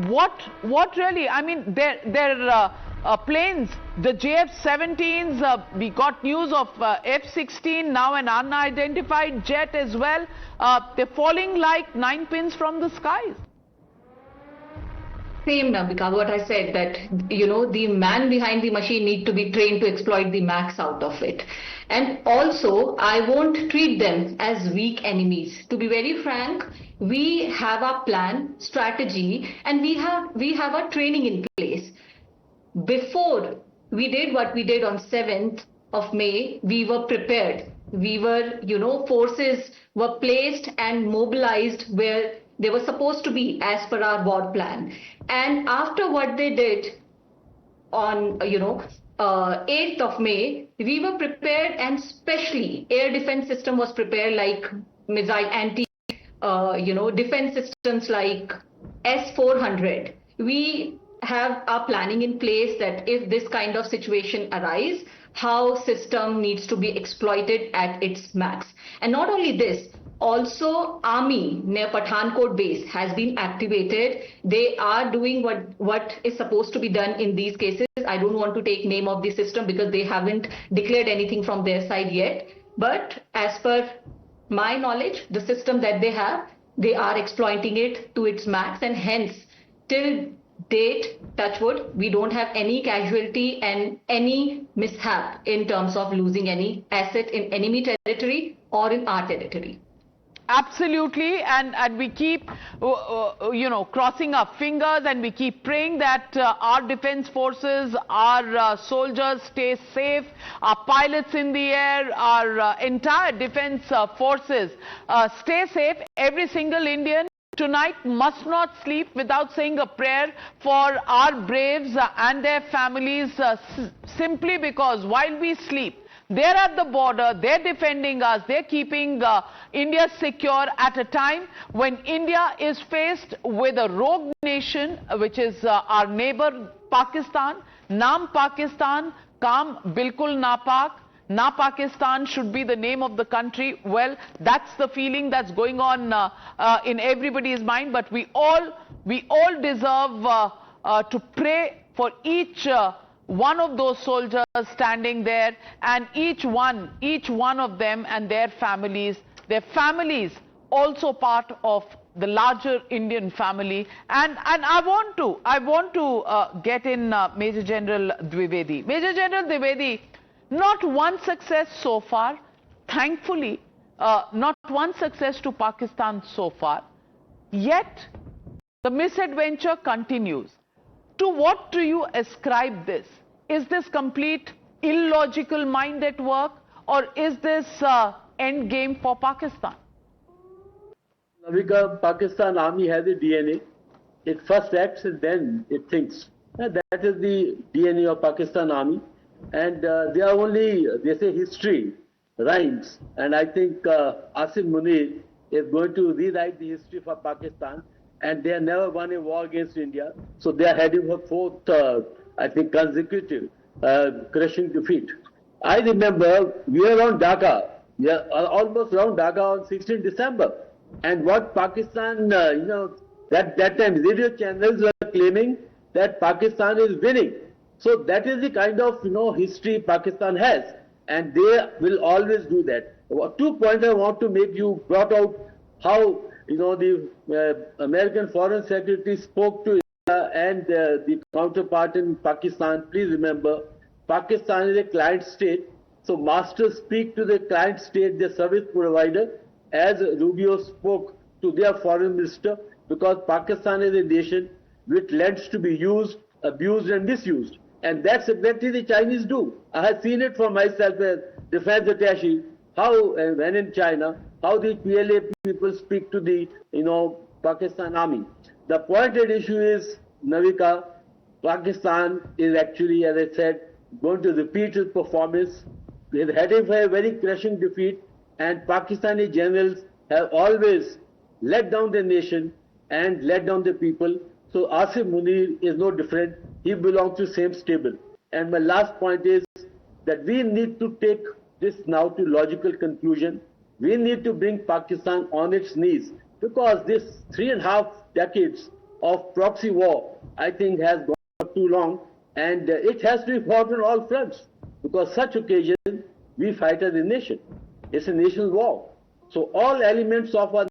what really? I mean, their planes, the JF-17s. We got news of F-16, now an unidentified jet as well. They're falling like nine pins from the skies. Same, Navika, what I said, that, the man behind the machine need to be trained to exploit the max out of it. And also, I won't treat them as weak enemies. To be very frank, we have a plan, strategy, and we have a training in place. Before we did what we did on 7th of May, we were prepared. We were, forces were placed and mobilized where they were supposed to be as per our war plan. And after what they did on, 8th of May, we were prepared, and especially air defense system was prepared, like missile defense systems like S-400. We have our planning in place that if this kind of situation arises, how system needs to be exploited at its max. And not only this, also army near Pathankot base has been activated. They are doing what is supposed to be done in these cases. I don't want to take name of the system because they haven't declared anything from their side yet. But as per my knowledge, the system that they have, they are exploiting it to its max, and hence till date, touch wood, we don't have any casualty and any mishap in terms of losing any asset in enemy territory or in our territory. Absolutely, and we keep, crossing our fingers, and we keep praying that our defense forces, our soldiers stay safe, our pilots in the air, our entire defense forces stay safe. Every single Indian tonight must not sleep without saying a prayer for our braves and their families, simply because while we sleep, they're at the border, they're defending us, they're keeping India secure at a time when India is faced with a rogue nation, which is our neighbor Pakistan. Naam Pakistan, Kaam Bilkul Napak. Na Pakistan should be the name of the country. Well, that's the feeling that's going on in everybody's mind, but we all deserve to pray for each one of those soldiers standing there, and each one of them and their families also part of the larger Indian family. And I want to get in Major General Dwivedi. Major General Dwivedi, not one success so far, thankfully, not one success to Pakistan so far, yet the misadventure continues. To what do you ascribe this? Is this complete illogical mind at work, or is this end game for Pakistan? Navika, Pakistan Army has a DNA. It first acts and then it thinks. And that is the DNA of Pakistan Army. And they are only, they say history rhymes. And I think Asim Munir is going to rewrite the history for Pakistan. And they have never won a war against India. So they are heading for fourth, I think, consecutive crushing defeat. I remember we were on Dhaka, almost around Dhaka on 16 December. And what Pakistan, that time radio channels were claiming that Pakistan is winning. So that is the kind of, history Pakistan has. And they will always do that. 2 points I want to make. You brought out how, the American Foreign Secretary spoke to India and the counterpart in Pakistan. Please remember, Pakistan is a client state. So masters speak to the client state, the service provider, as Rubio spoke to their foreign minister, because Pakistan is a nation which lends to be used, abused and misused. And that's exactly the Chinese do. I have seen it for myself as defense attaché, how when in China, how the PLA people speak to the, Pakistan Army. The pointed issue is, Navika, Pakistan is actually, as I said, going to repeat its performance. They're heading for a very crushing defeat, and Pakistani generals have always let down the nation and let down the people. So Asim Munir is no different. He belongs to the same stable. And my last point is that we need to take this now to logical conclusion. We need to bring Pakistan on its knees, because this 3.5 decades of proxy war, I think, has gone too long, and it has to be fought on all fronts, because such occasions we fight as a nation. It's a national war. So all elements of our